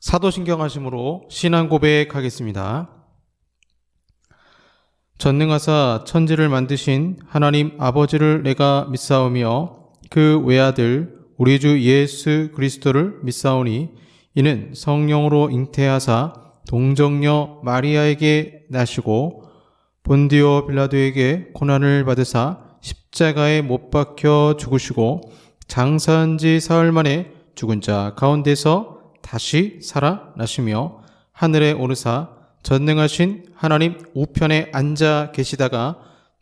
사도신경하심으로 신앙 고백하겠습니다. 전능하사 천지를 만드신 하나님 아버지를 내가 믿사오며 그 외아들 우리 주 예수 그리스도를 믿사오니 이는 성령으로 잉태하사 동정녀 마리아에게 나시고 본디오 빌라도에게 고난을 받으사 십자가에 못 박혀 죽으시고 장사한 지 사흘 만에 죽은 자 가운데서 다시 살아나시며 하늘에 오르사 전능하신 하나님 우편에 앉아 계시다가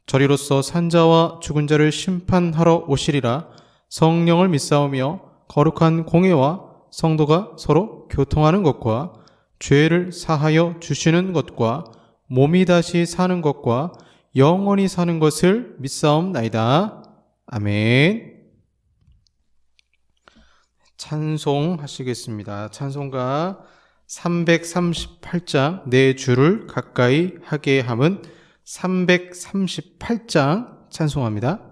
저리로서 산자와 죽은 자를 심판하러 오시리라. 성령을 믿사오며 거룩한 공예와 성도가 서로 교통하는 것과 죄를 사하여 주시는 것과 몸이 다시 사는 것과 영원히 사는 것을 믿사옵나이다. 아멘. 찬송하시겠습니다. 찬송가 338장 내 주를 가까이 하게 함은 338장 찬송합니다.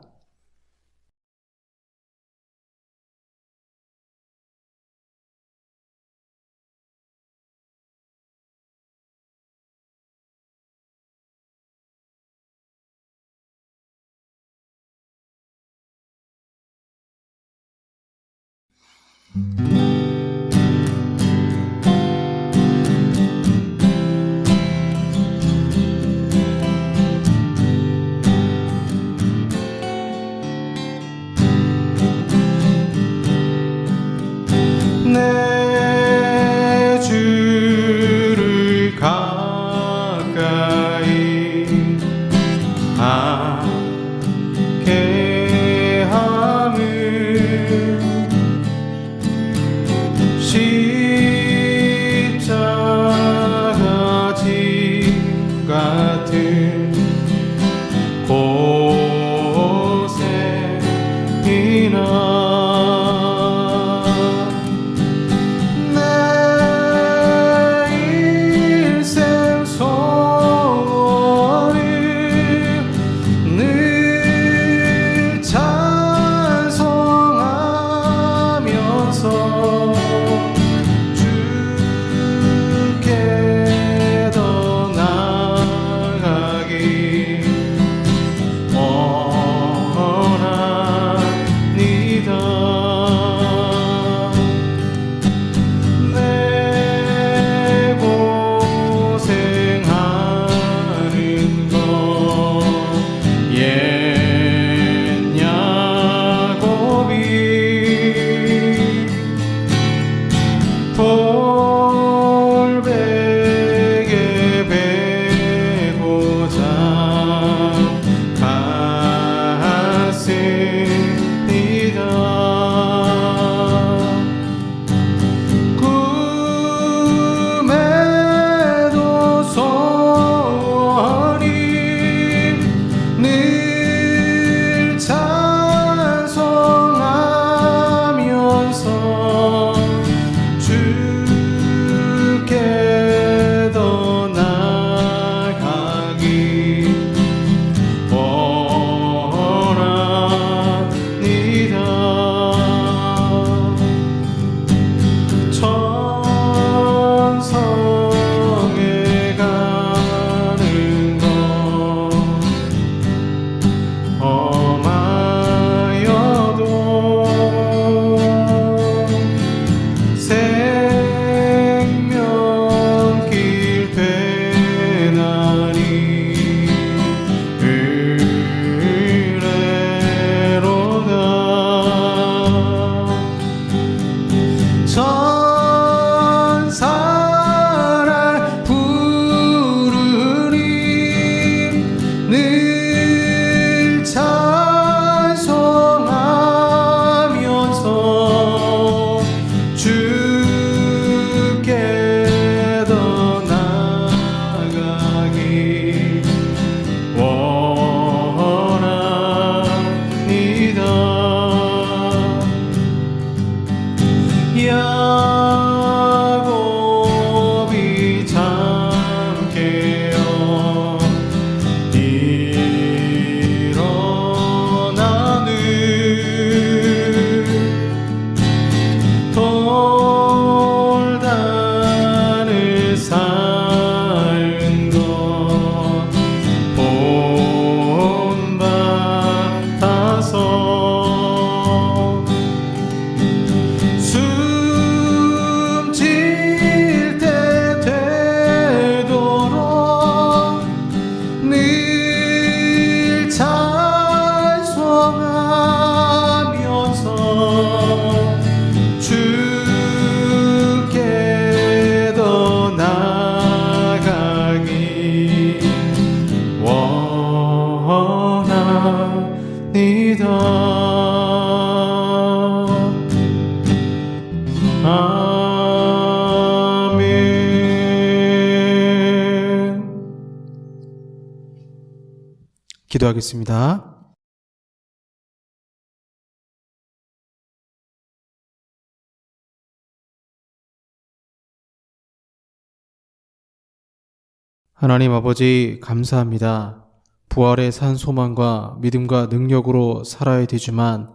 내 주를 가까이 하게 함은 기도하겠습니다. 하나님 아버지 감사합니다. 부활의 산 소망과 믿음과 능력으로 살아야 되지만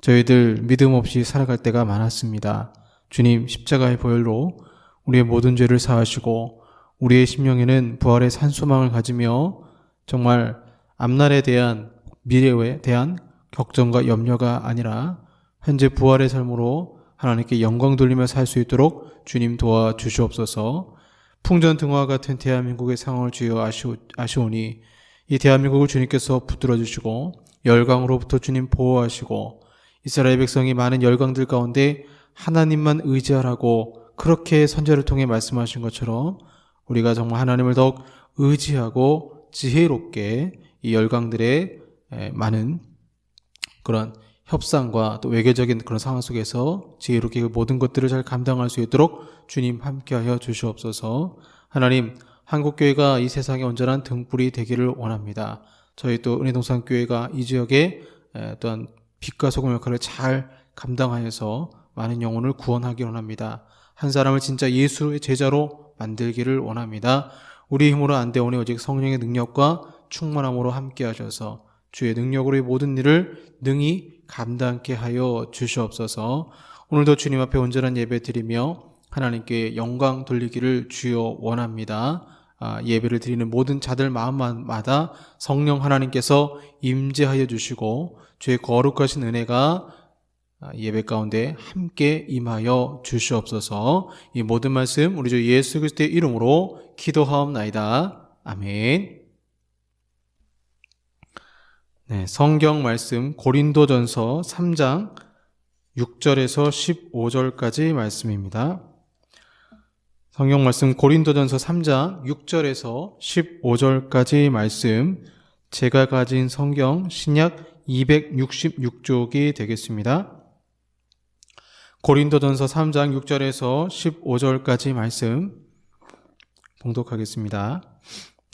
저희들 믿음 없이 살아갈 때가 많았습니다. 주님 십자가의 보혈로 우리의 모든 죄를 사하시고 우리의 심령에는 부활의 산 소망을 가지며 정말 앞날에 대한 미래에 대한 걱정과 염려가 아니라 현재 부활의 삶으로 하나님께 영광 돌리며 살 수 있도록 주님 도와주시옵소서. 풍전등화 같은 대한민국의 상황을 주여 아시오니 이 대한민국을 주님께서 붙들어 주시고 열강으로부터 주님 보호하시고 이스라엘 백성이 많은 열강들 가운데 하나님만 의지하라고 그렇게 선지자를 통해 말씀하신 것처럼 우리가 정말 하나님을 더욱 의지하고 지혜롭게 이 열강들의 많은 그런 협상과 또 외교적인 그런 상황 속에서 지혜롭게 그 모든 것들을 잘 감당할 수 있도록 주님 함께하여 주시옵소서. 하나님, 한국교회가 이 세상의 온전한 등불이 되기를 원합니다. 저희 또 은혜동산교회가 이 지역에 또한 빛과 소금 역할을 잘 감당하여서 많은 영혼을 구원하기를 원합니다. 한 사람을 진짜 예수의 제자로 만들기를 원합니다. 우리 힘으로 안 되오니 오직 성령의 능력과 충만함으로 함께 하셔서 주의 능력으로 이 모든 일을 능히 감당케 하여 주시옵소서. 오늘도 주님 앞에 온전한 예배 드리며 하나님께 영광 돌리기를 주여 원합니다. 예배를 드리는 모든 자들 마음마다 성령 하나님께서 임재하여 주시고 주의 거룩하신 은혜가 예배 가운데 함께 임하여 주시옵소서. 이 모든 말씀 우리 주 예수 그리스도의 이름으로 기도하옵나이다. 아멘. 네, 성경 말씀 고린도전서 3장 6절에서 15절까지 말씀입니다. 성경 말씀 고린도전서 3장 6절에서 15절까지 말씀, 제가 가진 성경 신약 266쪽이 되겠습니다. 고린도전서 3장 6절에서 15절까지 말씀 봉독하겠습니다.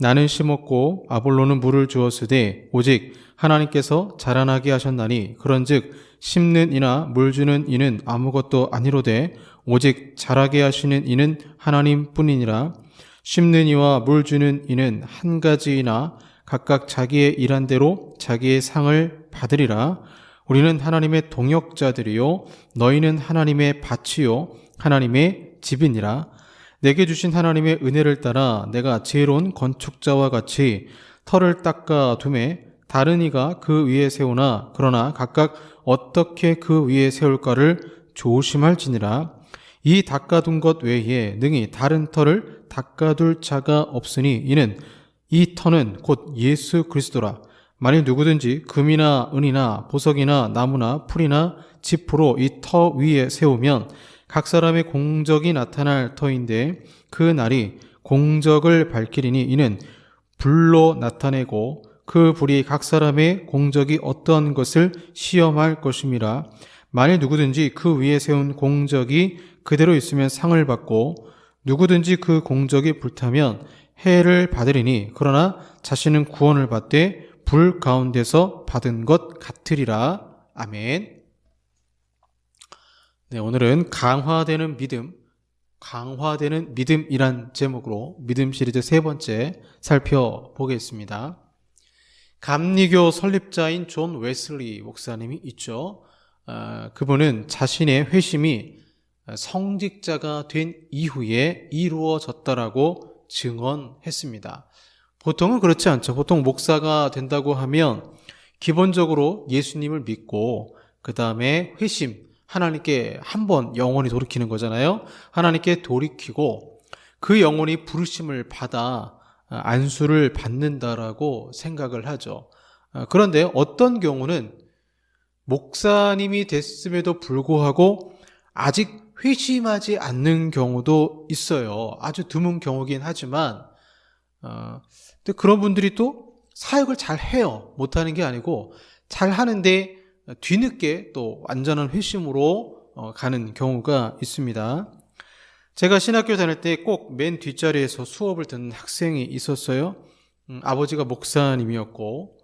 나는 심었고 아볼로는 물을 주었으되 오직 하나님께서 자라나게 하셨나니 그런즉 심는 이나 물 주는 이는 아무것도 아니로되 오직 자라게 하시는 이는 하나님뿐이니라. 심는 이와 물 주는 이는 한 가지이나 각각 자기의 일한 대로 자기의 상을 받으리라. 우리는 하나님의 동역자들이요 너희는 하나님의 밭이요 하나님의 집이니라. 내게 주신 하나님의 은혜를 따라 내가 지혜로운 건축자와 같이 터를 닦아 두매 다른 이가 그 위에 세우나 그러나 각각 어떻게 그 위에 세울까를 조심할지니라. 이 닦아둔 것 외에 능히 다른 터를 닦아둘 자가 없으니 이는 이 터는 곧 예수 그리스도라. 만일 누구든지 금이나 은이나 보석이나 나무나 풀이나 짚으로 이 터 위에 세우면 각 사람의 공적이 나타날 터인데 그 날이 공적을 밝히리니 이는 불로 나타내고 그 불이 각 사람의 공적이 어떠한 것을 시험할 것임이라. 만일 누구든지 그 위에 세운 공적이 그대로 있으면 상을 받고 누구든지 그 공적이 불타면 해를 받으리니 그러나 자신은 구원을 받되 불 가운데서 받은 것 같으리라. 아멘. 네, 오늘은 강화되는 믿음이란 제목으로 믿음 시리즈 세 번째 살펴보겠습니다. 감리교 설립자인 존 웨슬리 목사님이 있죠. 그분은 자신의 회심이 성직자가 된 이후에 이루어졌다라고 증언했습니다. 보통은 그렇지 않죠. 보통 목사가 된다고 하면 기본적으로 예수님을 믿고 그 다음에 회심, 하나님께 한번 영원히 돌이키는 거잖아요. 하나님께 돌이키고 그 영혼이 부르심을 받아 안수를 받는다라고 생각을 하죠. 그런데 어떤 경우는 목사님이 됐음에도 불구하고 아직 회심하지 않는 경우도 있어요. 아주 드문 경우긴 하지만 근데 그런 분들이 또 사역을 잘 해요. 못하는 게 아니고 잘 하는데 뒤늦게 또 완전한 회심으로 가는 경우가 있습니다. 제가 신학교 다닐 때 꼭 맨 뒷자리에서 수업을 듣는 학생이 있었어요. 아버지가 목사님이었고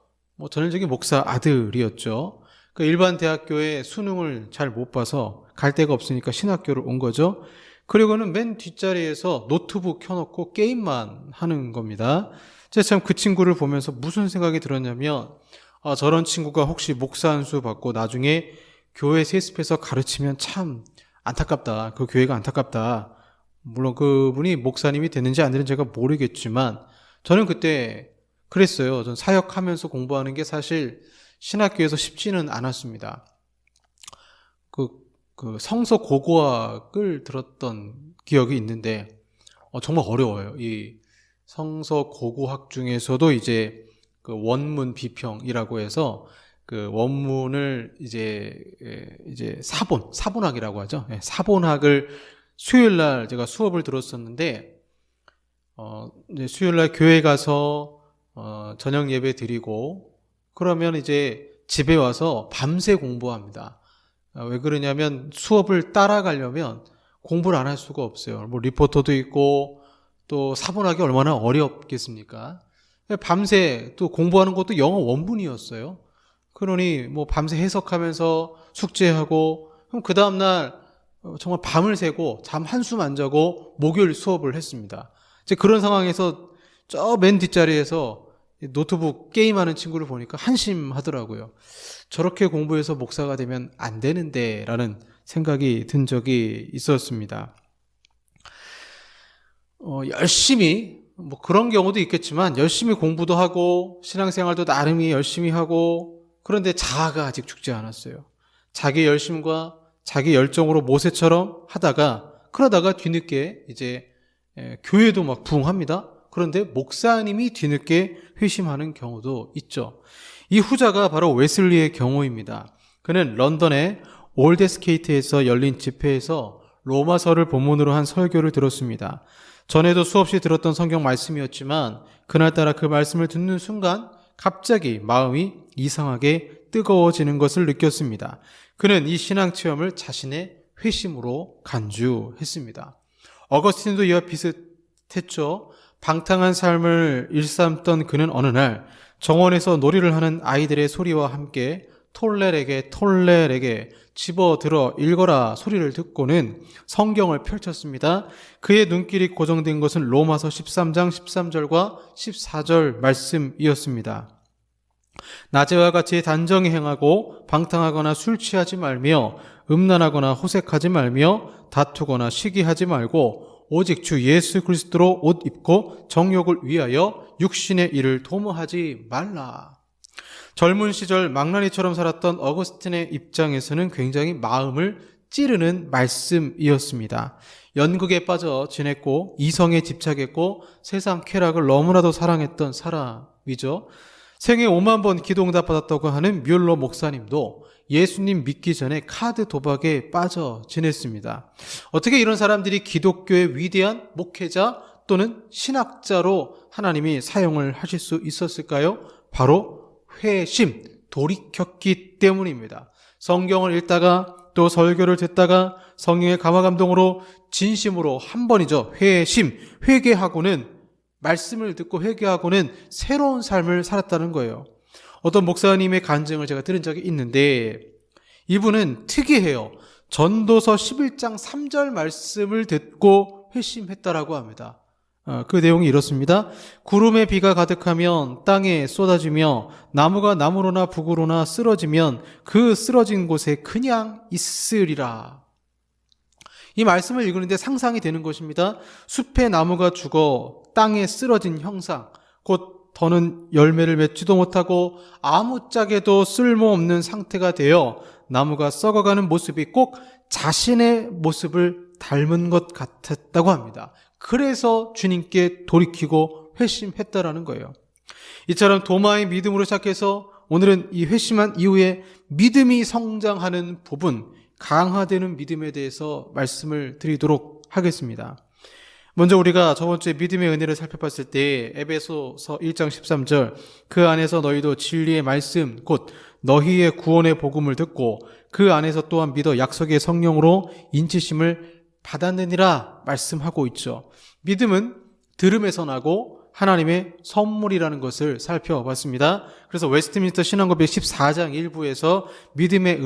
전형적인 목사 아들이었죠. 그 일반 대학교에 수능을 잘 못 봐서 갈 데가 없으니까 신학교를 온 거죠. 그리고는 맨 뒷자리에서 노트북 켜놓고 게임만 하는 겁니다. 제가 참 그 친구를 보면서 무슨 생각이 들었냐면, 저런 친구가 혹시 목사 한 수 받고 나중에 교회 세습해서 가르치면 참 안타깝다. 그 교회가 안타깝다. 물론 그분이 목사님이 됐는지 안 됐는지 제가 모르겠지만 저는 그때 그랬어요. 전 사역하면서 공부하는 게 사실 신학교에서 쉽지는 않았습니다. 그 성서 고고학을 들었던 기억이 있는데 정말 어려워요. 이 성서 고고학 중에서도 이제 그 원문 비평이라고 해서 그 원문을 이제 사본학이라고 하죠. 사본학을 수요일 날 제가 수업을 들었었는데 이제 수요일 날 교회 가서 저녁 예배 드리고 그러면 이제 집에 와서 밤새 공부합니다. 왜 그러냐면 수업을 따라가려면 공부를 안 할 수가 없어요. 뭐 리포터도 있고 또 사본하기 얼마나 어렵겠습니까? 밤새 또 공부하는 것도 영어 원문이었어요. 그러니 뭐 밤새 해석하면서 숙제하고 그럼 그 다음날 정말 밤을 새고 잠 한숨 안 자고 목요일 수업을 했습니다. 이제 그런 상황에서 저 맨 뒷자리에서 노트북 게임하는 친구를 보니까 한심하더라고요. 저렇게 공부해서 목사가 되면 안 되는데 라는 생각이 든 적이 있었습니다. 열심히 뭐 그런 경우도 있겠지만 열심히 공부도 하고 신앙생활도 나름이 열심히 하고 그런데 자아가 아직 죽지 않았어요. 자기 열심과 자기 열정으로 모세처럼 하다가 그러다가 뒤늦게 이제 교회도 막 부흥합니다. 그런데 목사님이 뒤늦게 회심하는 경우도 있죠. 이 후자가 바로 웨슬리의 경우입니다. 그는 런던의 올데스케이트에서 열린 집회에서 로마서를 본문으로 한 설교를 들었습니다. 전에도 수없이 들었던 성경 말씀이었지만 그날따라 그 말씀을 듣는 순간 갑자기 마음이 이상하게 뜨거워지는 것을 느꼈습니다. 그는 이 신앙 체험을 자신의 회심으로 간주했습니다. 어거스틴도 이와 비슷했죠. 방탕한 삶을 일삼던 그는 어느 날 정원에서 놀이를 하는 아이들의 소리와 함께 톨레에게 집어들어 읽어라 소리를 듣고는 성경을 펼쳤습니다. 그의 눈길이 고정된 것은 로마서 13장 13절과 14절 말씀이었습니다. 낮에와 같이 단정히 행하고 방탕하거나 술 취하지 말며 음란하거나 호색하지 말며 다투거나 시기하지 말고 오직 주 예수 그리스도로 옷 입고 정욕을 위하여 육신의 일을 도모하지 말라. 젊은 시절 망나니처럼 살았던 어거스틴의 입장에서는 굉장히 마음을 찌르는 말씀이었습니다. 연극에 빠져 지냈고 이성에 집착했고 세상 쾌락을 너무나도 사랑했던 사람이죠. 생애 5만 번 기도응답 받았다고 하는 뮬러 목사님도 예수님 믿기 전에 카드 도박에 빠져 지냈습니다. 어떻게 이런 사람들이 기독교의 위대한 목회자 또는 신학자로 하나님이 사용을 하실 수 있었을까요? 바로 회심, 돌이켰기 때문입니다. 성경을 읽다가 또 설교를 듣다가 성령의 감화감동으로 진심으로 한 번이죠. 회심, 회개하고는 말씀을 듣고 회개하고는 새로운 삶을 살았다는 거예요. 어떤 목사님의 간증을 제가 들은 적이 있는데 이분은 특이해요. 전도서 11장 3절 말씀을 듣고 회심했다라고 합니다. 그 내용이 이렇습니다. 구름에 비가 가득하면 땅에 쏟아지며 나무가 나무로나 북으로나 쓰러지면 그 쓰러진 곳에 그냥 있으리라. 이 말씀을 읽는데 상상이 되는 것입니다. 숲에 나무가 죽어 땅에 쓰러진 형상, 곧 더는 열매를 맺지도 못하고 아무짝에도 쓸모없는 상태가 되어 나무가 썩어가는 모습이 꼭 자신의 모습을 닮은 것 같았다고 합니다. 그래서 주님께 돌이키고 회심했다라는 거예요. 이처럼 도마의 믿음으로 시작해서 오늘은 이 회심한 이후에 믿음이 성장하는 부분, 강화되는 믿음에 대해서 말씀을 드리도록 하겠습니다. 먼저 우리가 저번 주에 믿음의 은혜를 살펴봤을 때 에베소서 1장 13절 그 안에서 너희도 진리의 말씀 곧 너희의 구원의 복음을 듣고 그 안에서 또한 믿어 약속의 성령으로 인치심을 받았느니라 말씀하고 있죠. 믿음은 들음에서 나고 하나님의 선물이라는 것을 살펴봤습니다. 그래서 웨스트민스터 신앙고백 14장 1부에서 믿음의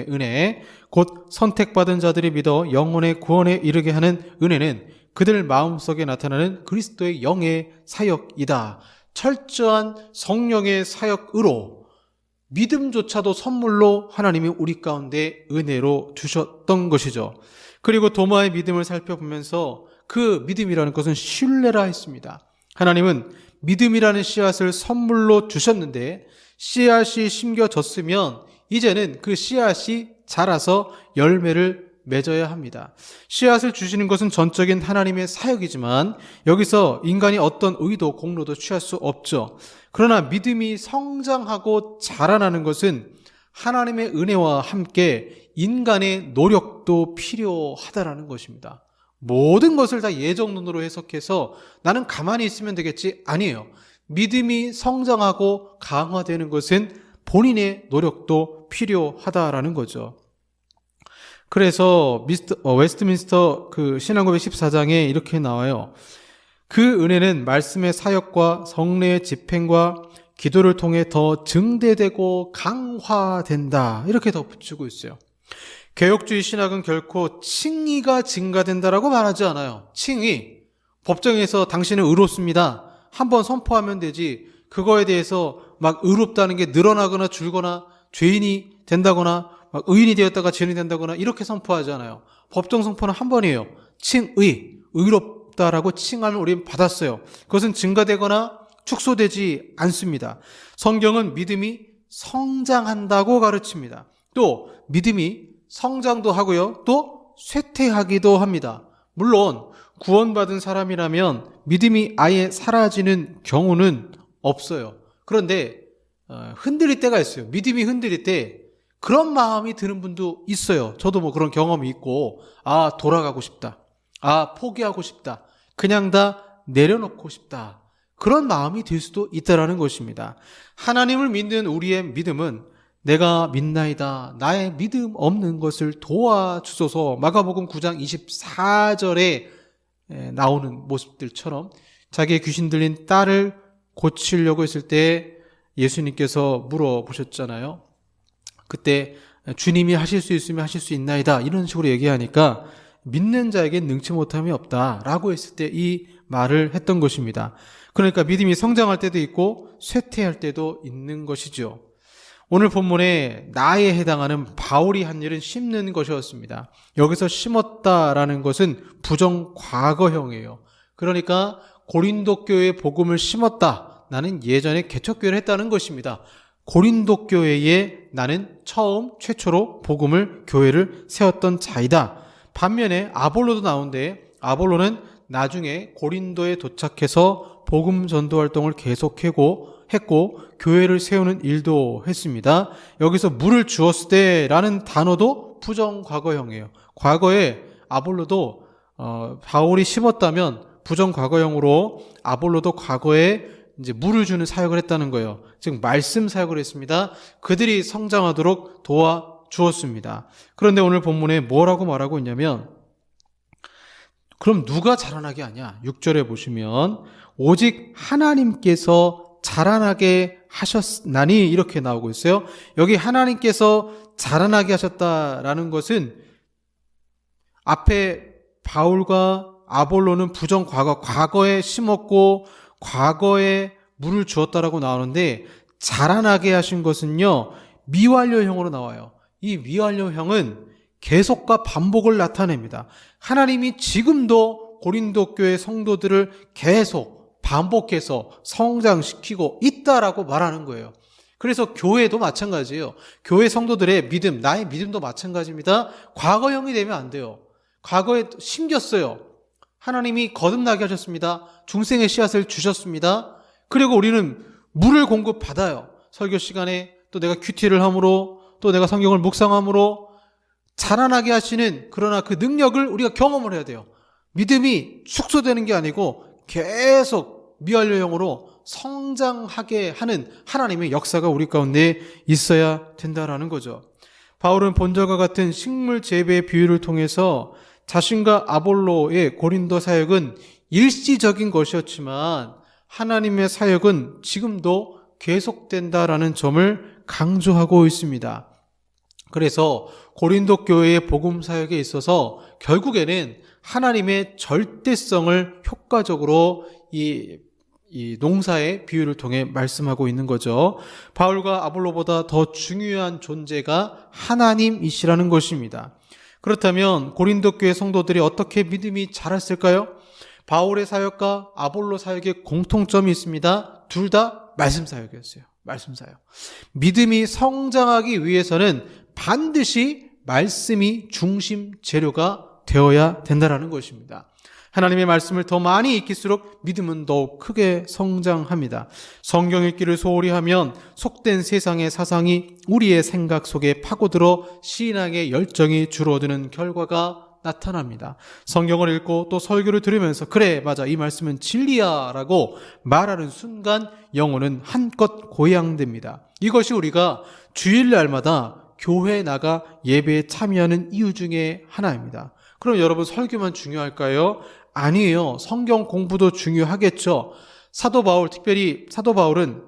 은혜, 곧 선택받은 자들이 믿어 영혼의 구원에 이르게 하는 은혜는 그들 마음속에 나타나는 그리스도의 영의 사역이다. 철저한 성령의 사역으로 믿음조차도 선물로 하나님이 우리 가운데 은혜로 주셨던 것이죠. 그리고 도마의 믿음을 살펴보면서 그 믿음이라는 것은 신뢰라 했습니다. 하나님은 믿음이라는 씨앗을 선물로 주셨는데 씨앗이 심겨졌으면 이제는 그 씨앗이 자라서 열매를 맺어야 합니다. 씨앗을 주시는 것은 전적인 하나님의 사역이지만 여기서 인간이 어떤 의도, 공로도 취할 수 없죠. 그러나 믿음이 성장하고 자라나는 것은 하나님의 은혜와 함께 인간의 노력도 필요하다라는 것입니다. 모든 것을 다 예정론으로 해석해서 나는 가만히 있으면 되겠지? 아니에요. 믿음이 성장하고 강화되는 것은 본인의 노력도 필요하다라는 거죠. 그래서 웨스트민스터 그 신앙고백 14장에 이렇게 나와요. 그 은혜는 말씀의 사역과 성례의 집행과 기도를 통해 더 증대되고 강화된다. 이렇게 덧붙이고 있어요. 개혁주의 신학은 결코 칭의가 증가된다라고 말하지 않아요. 칭의. 법정에서 당신은 의롭습니다. 한번 선포하면 되지. 그거에 대해서 막 의롭다는 게 늘어나거나 줄거나 죄인이 된다거나 막 의인이 되었다가 죄인이 된다거나 이렇게 선포하지 않아요. 법정 선포는 한 번이에요. 칭의. 의롭다라고 칭함을 우리는 받았어요. 그것은 증가되거나 축소되지 않습니다. 성경은 믿음이 성장한다고 가르칩니다. 또 믿음이 성장도 하고요. 또 쇠퇴하기도 합니다. 물론 구원받은 사람이라면 믿음이 아예 사라지는 경우는 없어요. 그런데 흔들릴 때가 있어요. 믿음이 흔들릴 때 그런 마음이 드는 분도 있어요. 저도 뭐 그런 경험이 있고 돌아가고 싶다. 포기하고 싶다. 그냥 다 내려놓고 싶다. 그런 마음이 들 수도 있다라는 것입니다. 하나님을 믿는 우리의 믿음은 내가 믿나이다. 나의 믿음 없는 것을 도와주소서. 마가복음 9장 24절에 나오는 모습들처럼 자기의 귀신 들린 딸을 고치려고 했을 때 예수님께서 물어보셨잖아요. 그때 주님이 하실 수 있으면 하실 수 있나이다. 이런 식으로 얘기하니까 믿는 자에게 능치 못함이 없다라고 했을 때 이 말을 했던 것입니다. 그러니까 믿음이 성장할 때도 있고 쇠퇴할 때도 있는 것이죠. 오늘 본문에 나에 해당하는 바울이 한 일은 심는 것이었습니다. 여기서 심었다라는 것은 부정 과거형이에요. 그러니까 고린도 교회에 복음을 심었다. 나는 예전에 개척교회를 했다는 것입니다. 고린도 교회에 나는 최초로 복음을 교회를 세웠던 자이다. 반면에 아볼로도 나오는데 아볼로는 나중에 고린도에 도착해서 복음 전도 활동을 계속했고 교회를 세우는 일도 했습니다. 여기서 물을 주었을 때라는 단어도 부정과거형이에요. 과거에 아볼로도 바울이 심었다면 부정과거형으로 아볼로도 과거에 이제 물을 주는 사역을 했다는 거예요. 즉 말씀 사역을 했습니다. 그들이 성장하도록 도와주었습니다. 그런데 오늘 본문에 뭐라고 말하고 있냐면 그럼 누가 자라나게 하냐? 6절에 보시면 오직 하나님께서 자라나게 하셨나니 이렇게 나오고 있어요. 여기 하나님께서 자라나게 하셨다라는 것은 앞에 바울과 아볼로는 부정과거, 과거에 심었고 과거에 물을 주었다라고 나오는데 자라나게 하신 것은요 미완료형으로 나와요. 이 미완료형은 계속과 반복을 나타냅니다. 하나님이 지금도 고린도 교회 성도들을 계속 반복해서 성장시키고 있다라고 말하는 거예요. 그래서 교회도 마찬가지예요. 교회 성도들의 믿음, 나의 믿음도 마찬가지입니다. 과거형이 되면 안 돼요. 과거에 심겼어요. 하나님이 거듭나게 하셨습니다. 중생의 씨앗을 주셨습니다. 그리고 우리는 물을 공급받아요. 설교 시간에 또 내가 큐티를 함으로 또 내가 성경을 묵상함으로 자라나게 하시는 그러나 그 능력을 우리가 경험을 해야 돼요. 믿음이 축소되는 게 아니고 계속 미완료형으로 성장하게 하는 하나님의 역사가 우리 가운데 있어야 된다라는 거죠. 바울은 본절과 같은 식물 재배의 비유를 통해서 자신과 아볼로의 고린도 사역은 일시적인 것이었지만 하나님의 사역은 지금도 계속된다라는 점을 강조하고 있습니다. 그래서 고린도 교회의 복음 사역에 있어서 결국에는 하나님의 절대성을 효과적으로 이 농사의 비유를 통해 말씀하고 있는 거죠. 바울과 아볼로보다 더 중요한 존재가 하나님이시라는 것입니다. 그렇다면 고린도 교회 성도들이 어떻게 믿음이 자랐을까요? 바울의 사역과 아볼로 사역의 공통점이 있습니다. 둘 다 말씀 사역이었어요. 말씀 사역. 믿음이 성장하기 위해서는 반드시 말씀이 중심 재료가 되어야 된다는 것입니다. 하나님의 말씀을 더 많이 읽을수록 믿음은 더욱 크게 성장합니다. 성경 읽기를 소홀히 하면 속된 세상의 사상이 우리의 생각 속에 파고들어 신앙의 열정이 줄어드는 결과가 나타납니다. 성경을 읽고 또 설교를 들으면서 그래 맞아 이 말씀은 진리야 라고 말하는 순간 영혼은 한껏 고양됩니다. 이것이 우리가 주일날마다 교회에 나가 예배에 참여하는 이유 중에 하나입니다. 그럼 여러분 설교만 중요할까요? 아니에요. 성경 공부도 중요하겠죠. 사도 바울, 특별히 사도 바울은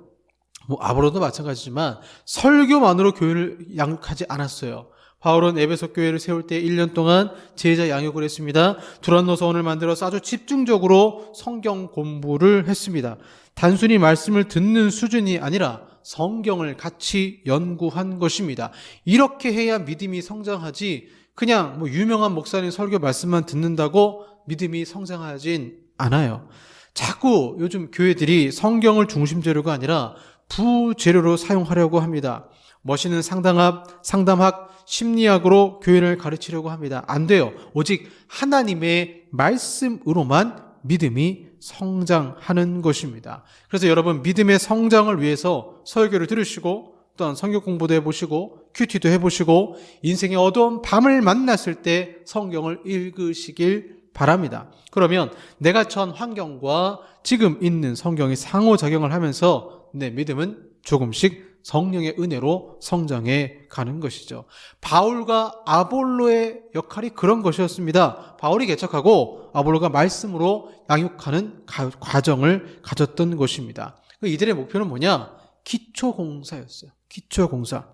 아볼로도 마찬가지지만 설교만으로 교회를 양육하지 않았어요. 바울은 에베소 교회를 세울 때 1년 동안 제자 양육을 했습니다. 두란노서원을 만들어서 아주 집중적으로 성경 공부를 했습니다. 단순히 말씀을 듣는 수준이 아니라 성경을 같이 연구한 것입니다. 이렇게 해야 믿음이 성장하지 그냥 유명한 목사님 설교 말씀만 듣는다고 믿음이 성장하진 않아요. 자꾸 요즘 교회들이 성경을 중심 재료가 아니라 부재료로 사용하려고 합니다. 멋있는 상담학, 심리학으로 교회를 가르치려고 합니다. 안 돼요. 오직 하나님의 말씀으로만 믿음이 성장하는 것입니다. 그래서 여러분 믿음의 성장을 위해서 설교를 들으시고 또한 성경 공부도 해보시고 큐티도 해보시고 인생의 어두운 밤을 만났을 때 성경을 읽으시길 바랍니다. 그러면 내가 처한 환경과 지금 있는 성경이 상호작용을 하면서 내 믿음은 조금씩 성령의 은혜로 성장해 가는 것이죠. 바울과 아볼로의 역할이 그런 것이었습니다. 바울이 개척하고 아볼로가 말씀으로 양육하는 과정을 가졌던 것입니다. 이들의 목표는 뭐냐? 기초공사였어요. 기초공사.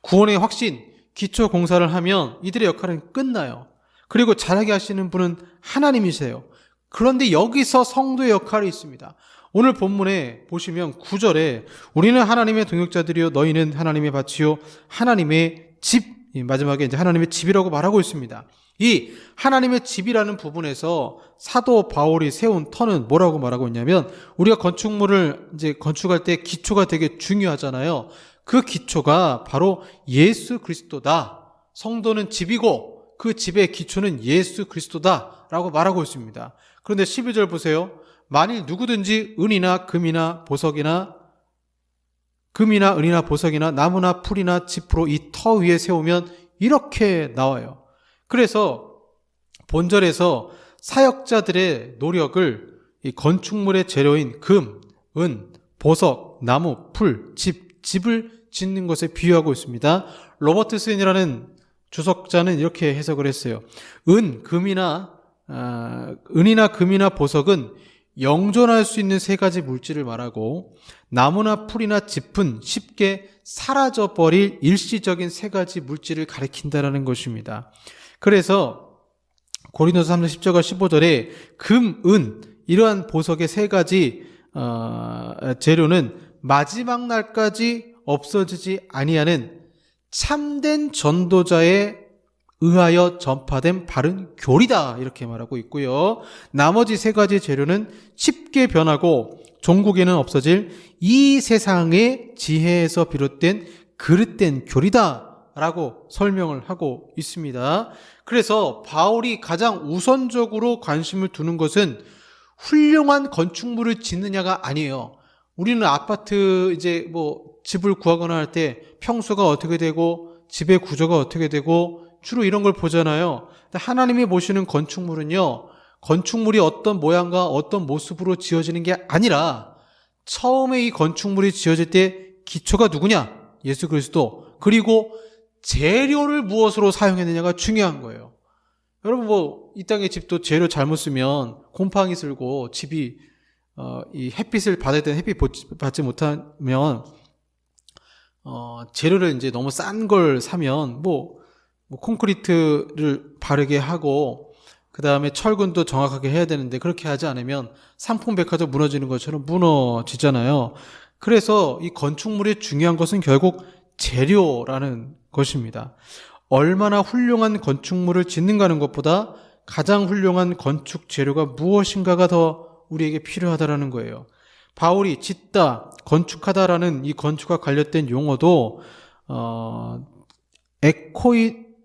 구원의 확신, 기초공사를 하면 이들의 역할은 끝나요. 그리고 잘하게 하시는 분은 하나님이세요. 그런데 여기서 성도의 역할이 있습니다. 오늘 본문에 보시면 9절에 우리는 하나님의 동역자들이요 너희는 하나님의 밭이요 하나님의 집, 마지막에 이제 하나님의 집이라고 말하고 있습니다. 이 하나님의 집이라는 부분에서 사도 바울이 세운 터는 뭐라고 말하고 있냐면 우리가 건축물을 이제 건축할 때 기초가 되게 중요하잖아요. 그 기초가 바로 예수 그리스도다. 성도는 집이고 그 집의 기초는 예수 그리스도다라고 말하고 있습니다. 그런데 12절 보세요. 만일 누구든지 은이나 금이나 은이나 보석이나 나무나 풀이나 짚으로 이 터 위에 세우면 이렇게 나와요. 그래서 본절에서 사역자들의 노력을 이 건축물의 재료인 금, 은, 보석, 나무, 풀, 집을 짓는 것에 비유하고 있습니다. 로버트 스윈이라는 주석자는 이렇게 해석을 했어요. 은이나 금이나 보석은 영존할 수 있는 세 가지 물질을 말하고 나무나 풀이나 짚은 쉽게 사라져버릴 일시적인 세 가지 물질을 가리킨다는 것입니다. 그래서 고린도서 3장 10절과 15절에 금, 은 이러한 보석의 세 가지 재료는 마지막 날까지 없어지지 아니하는 참된 전도자에 의하여 전파된 바른 교리다 이렇게 말하고 있고요. 나머지 세 가지 재료는 쉽게 변하고 종국에는 없어질 이 세상의 지혜에서 비롯된 그릇된 교리다 라고 설명을 하고 있습니다. 그래서 바울이 가장 우선적으로 관심을 두는 것은 훌륭한 건축물을 짓느냐가 아니에요. 우리는 아파트 집을 구하거나 할 때 평수가 어떻게 되고 집의 구조가 어떻게 되고 주로 이런 걸 보잖아요. 하나님이 보시는 건축물은요, 건축물이 어떤 모양과 어떤 모습으로 지어지는 게 아니라 처음에 이 건축물이 지어질 때 기초가 누구냐? 예수 그리스도. 그리고 재료를 무엇으로 사용했느냐가 중요한 거예요. 여러분 뭐 이 땅의 집도 재료 잘못 쓰면 곰팡이 슬고 집이 이 햇빛을 받아야 되는 햇빛 받지 못하면 재료를 이제 너무 싼 걸 사면 뭐 콘크리트를 바르게 하고 그 다음에 철근도 정확하게 해야 되는데 그렇게 하지 않으면 삼풍백화점 무너지는 것처럼 무너지잖아요. 그래서 이 건축물의 중요한 것은 결국 재료라는 것입니다. 얼마나 훌륭한 건축물을 짓는가 하는 것보다 가장 훌륭한 건축 재료가 무엇인가가 더 우리에게 필요하다라는 거예요. 바울이 짓다, 건축하다라는 이 건축과 관련된 용어도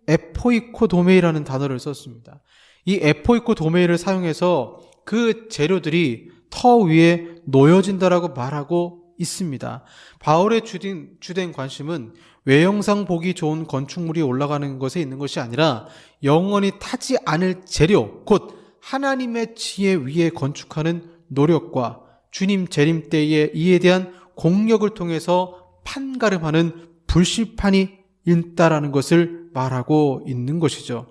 에포이코도메이라는 단어를 썼습니다. 이 에포이코도메이를 사용해서 그 재료들이 터 위에 놓여진다라고 말하고 있습니다. 바울의 주된 관심은 외형상 보기 좋은 건축물이 올라가는 것에 있는 것이 아니라 영원히 타지 않을 재료, 곧 하나님의 지혜 위에 건축하는 노력과 주님 재림 때에 이에 대한 공력을 통해서 판가름하는 불실판이 있다라는 것을 말하고 있는 것이죠.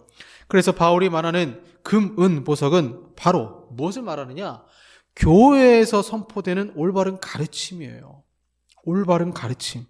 그래서 바울이 말하는 금, 은, 보석은 바로 무엇을 말하느냐? 교회에서 선포되는 올바른 가르침이에요. 올바른 가르침.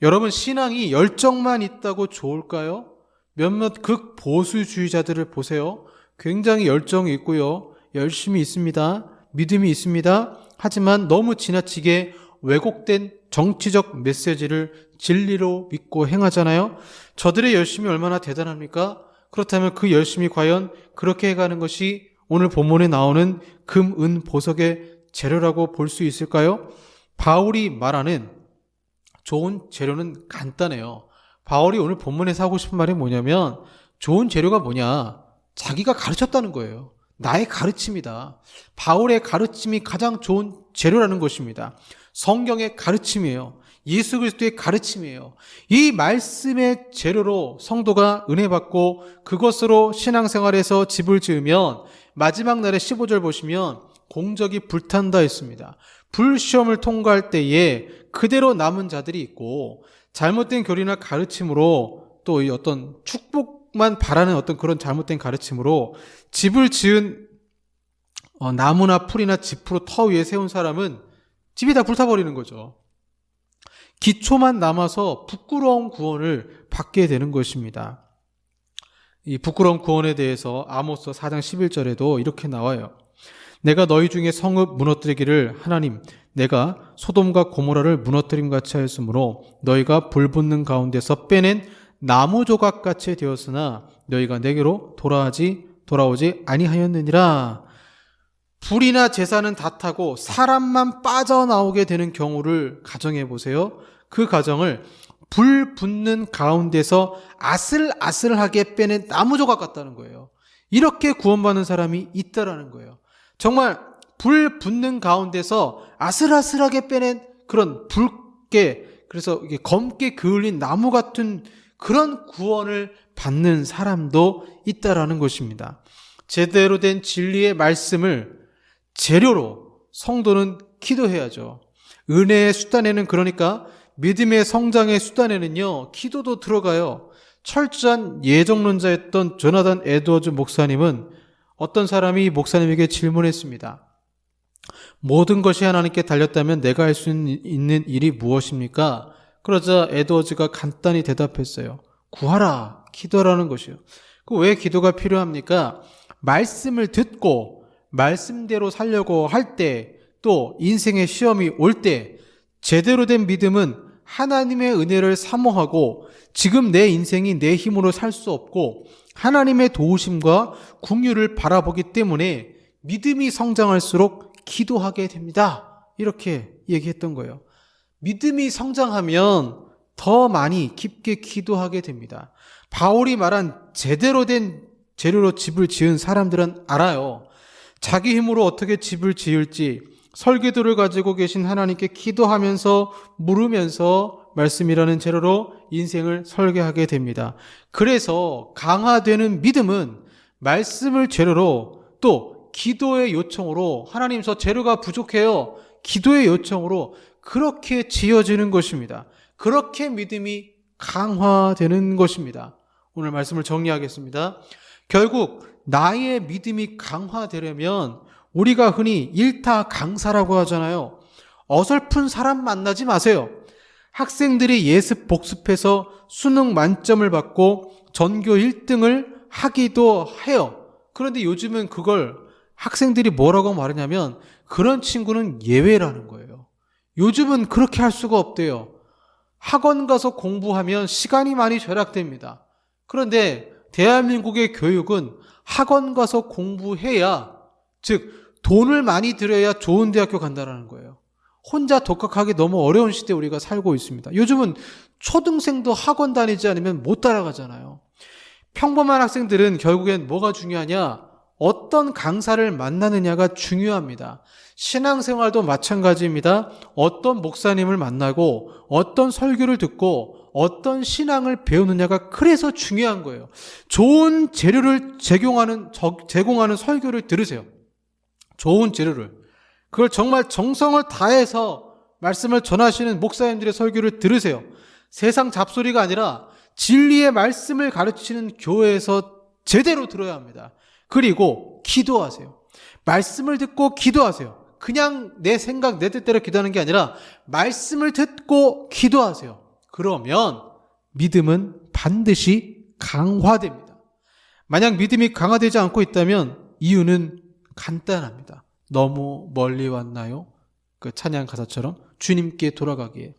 여러분, 신앙이 열정만 있다고 좋을까요? 몇몇 극보수주의자들을 보세요. 굉장히 열정이 있고요. 열심히 있습니다. 믿음이 있습니다. 하지만 너무 지나치게 왜곡된 정치적 메시지를 진리로 믿고 행하잖아요. 저들의 열심이 얼마나 대단합니까? 그렇다면 그 열심이 과연 그렇게 해가는 것이 오늘 본문에 나오는 금, 은, 보석의 재료라고 볼 수 있을까요? 바울이 말하는 좋은 재료는 간단해요. 바울이 오늘 본문에서 하고 싶은 말이 뭐냐면 좋은 재료가 뭐냐? 자기가 가르쳤다는 거예요. 나의 가르침이다. 바울의 가르침이 가장 좋은 재료라는 것입니다. 성경의 가르침이에요. 예수 그리스도의 가르침이에요. 이 말씀의 재료로 성도가 은혜 받고 그것으로 신앙생활에서 집을 지으면 마지막 날에 15절 보시면 공적이 불탄다 했습니다. 불시험을 통과할 때에 그대로 남은 자들이 있고 잘못된 교리나 가르침으로 또 이 어떤 축복만 바라는 어떤 그런 잘못된 가르침으로 집을 지은 나무나 풀이나 짚으로 터 위에 세운 사람은 집이 다 불타버리는 거죠. 기초만 남아서 부끄러운 구원을 받게 되는 것입니다. 이 부끄러운 구원에 대해서 아모스 4장 11절에도 이렇게 나와요. 내가 너희 중에 성읍 무너뜨리기를 하나님 내가 소돔과 고모라를 무너뜨림 같이 하였으므로 너희가 불붙는 가운데서 빼낸 나무 조각같이 되었으나 너희가 내게로 돌아오지 아니하였느니라. 불이나 제사는 다 타고 사람만 빠져나오게 되는 경우를 가정해 보세요. 그 가정을 불 붙는 가운데서 아슬아슬하게 빼낸 나무 조각 같다는 거예요. 이렇게 구원받는 사람이 있다라는 거예요. 정말 불 붙는 가운데서 아슬아슬하게 빼낸 그런 붉게 그래서 이게 검게 그을린 나무 같은 그런 구원을 받는 사람도 있다라는 것입니다. 제대로 된 진리의 말씀을 재료로 성도는 기도해야죠. 은혜의 수단에는 그러니까 믿음의 성장의 수단에는요. 기도도 들어가요. 철저한 예정론자였던 조나단 에드워즈 목사님은 어떤 사람이 목사님에게 질문했습니다. 모든 것이 하나님께 달렸다면 내가 할 수 있는 일이 무엇입니까? 그러자 에드워즈가 간단히 대답했어요. 구하라, 기도하라는 것이요. 왜 기도가 필요합니까? 말씀을 듣고 말씀대로 살려고 할 때, 또 인생의 시험이 올 때 제대로 된 믿음은 하나님의 은혜를 사모하고 지금 내 인생이 내 힘으로 살 수 없고 하나님의 도우심과 긍휼을 바라보기 때문에 믿음이 성장할수록 기도하게 됩니다. 이렇게 얘기했던 거예요. 믿음이 성장하면 더 많이 깊게 기도하게 됩니다. 바울이 말한 제대로 된 재료로 집을 지은 사람들은 알아요. 자기 힘으로 어떻게 집을 지을지 설계도를 가지고 계신 하나님께 기도하면서 물으면서 말씀이라는 재료로 인생을 설계하게 됩니다. 그래서 강화되는 믿음은 말씀을 재료로 또 기도의 요청으로 하나님 저 재료가 부족해요. 기도의 요청으로 그렇게 지어지는 것입니다. 그렇게 믿음이 강화되는 것입니다. 오늘 말씀을 정리하겠습니다. 결국 나의 믿음이 강화되려면 우리가 흔히 일타 강사라고 하잖아요. 어설픈 사람 만나지 마세요. 학생들이 예습 복습해서 수능 만점을 받고 전교 1등을 하기도 해요. 그런데 요즘은 그걸 학생들이 뭐라고 말하냐면 그런 친구는 예외라는 거예요. 요즘은 그렇게 할 수가 없대요. 학원 가서 공부하면 시간이 많이 절약됩니다. 그런데 대한민국의 교육은 학원 가서 공부해야, 즉 돈을 많이 들여야 좋은 대학교 간다는 거예요. 혼자 독학하기 너무 어려운 시대에 우리가 살고 있습니다. 요즘은 초등생도 학원 다니지 않으면 못 따라가잖아요. 평범한 학생들은 결국엔 뭐가 중요하냐? 어떤 강사를 만나느냐가 중요합니다. 신앙생활도 마찬가지입니다. 어떤 목사님을 만나고 어떤 설교를 듣고 어떤 신앙을 배우느냐가 그래서 중요한 거예요. 좋은 재료를 제공하는 설교를 들으세요. 좋은 재료를. 그걸 정말 정성을 다해서 말씀을 전하시는 목사님들의 설교를 들으세요. 세상 잡소리가 아니라 진리의 말씀을 가르치는 교회에서 제대로 들어야 합니다. 그리고 기도하세요. 말씀을 듣고 기도하세요. 그냥 내 생각, 내 뜻대로 기도하는 게 아니라 말씀을 듣고 기도하세요. 그러면 믿음은 반드시 강화됩니다. 만약 믿음이 강화되지 않고 있다면 이유는 간단합니다. 너무 멀리 왔나요? 그 찬양 가사처럼 주님께 돌아가기에.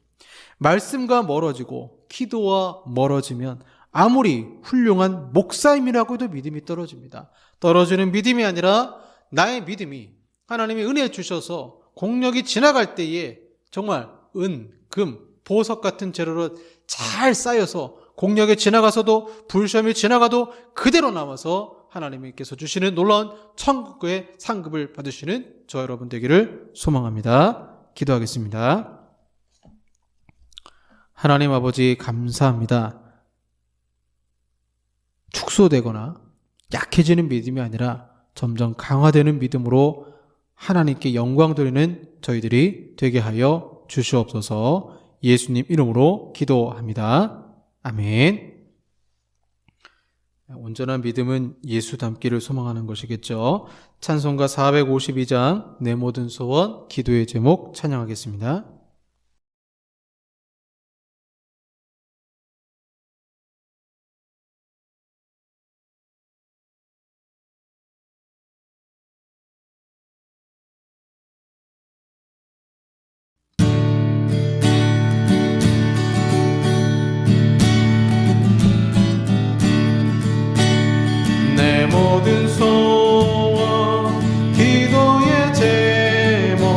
말씀과 멀어지고 기도와 멀어지면 아무리 훌륭한 목사님이라고 해도 믿음이 떨어집니다. 떨어지는 믿음이 아니라 나의 믿음이 하나님이 은혜 주셔서 공력이 지나갈 때에 정말 은, 금, 보석 같은 재료로 잘 쌓여서 공력이 지나가서도 불시험이 지나가도 그대로 남아서 하나님께서 주시는 놀라운 천국의 상급을 받으시는 저 여러분 되기를 소망합니다. 기도하겠습니다. 하나님 아버지 감사합니다. 축소되거나 약해지는 믿음이 아니라 점점 강화되는 믿음으로 하나님께 영광 돌리는 저희들이 되게 하여 주시옵소서. 예수님 이름으로 기도합니다. 아멘. 온전한 믿음은 예수 닮기를 소망하는 것이겠죠. 찬송가 452장 내 모든 소원 기도의 제목 찬양하겠습니다. 내 모든 소원 기도의 제목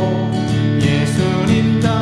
예수님 다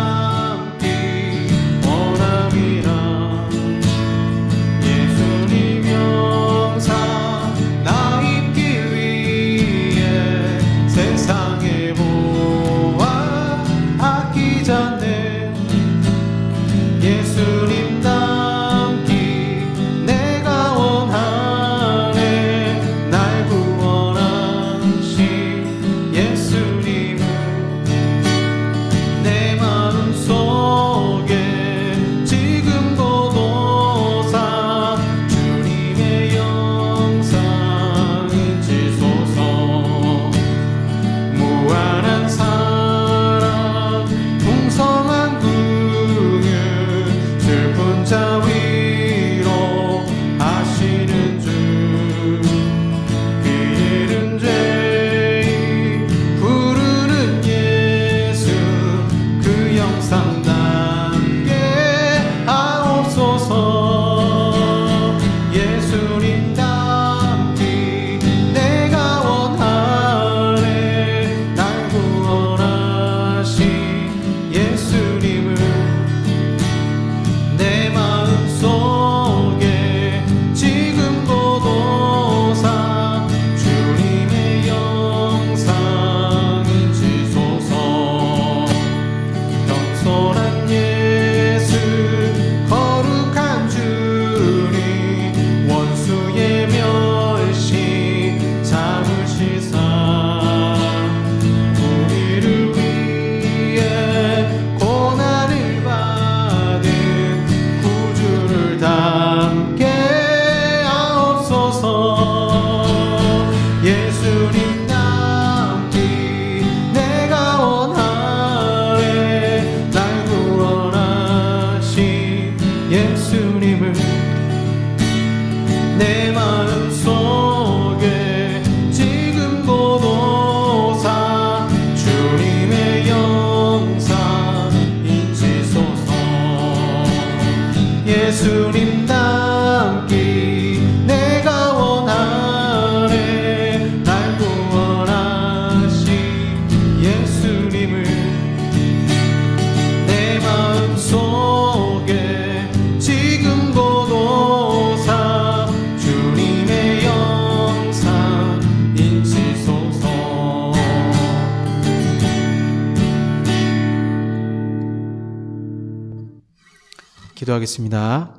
기도하겠습니다.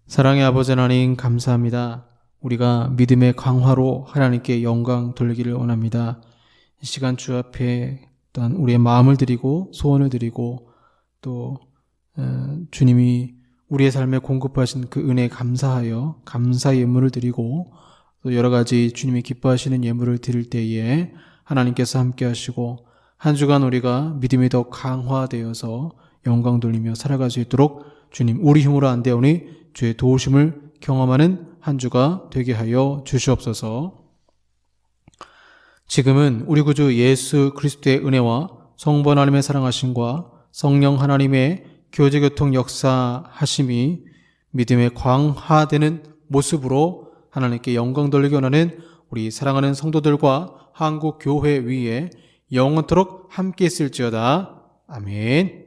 사랑의 아버지 하나님 감사합니다. 우리가 믿음의 강화로 하나님께 영광 돌리기를 원합니다. 이 시간 주 앞에 또한 우리의 마음을 드리고 소원을 드리고 또 주님이 우리의 삶에 공급하신 그 은혜에 감사하여 감사의 예물을 드리고 또 여러 가지 주님이 기뻐하시는 예물을 드릴 때에 하나님께서 함께 하시고 한 주간 우리가 믿음이 더 강화되어서 영광 돌리며 살아갈 수 있도록 주님 우리 힘으로 안 되오니 주의 도우심을 경험하는 한 주가 되게 하여 주시옵소서. 지금은 우리 구주 예수 그리스도의 은혜와 성부 하나님의 사랑하심과 성령 하나님의 교제교통 역사하심이 믿음의 강화되는 모습으로 하나님께 영광 돌리기 원하는 우리 사랑하는 성도들과 한국 교회 위에 영원토록 함께 있을지어다. 아멘.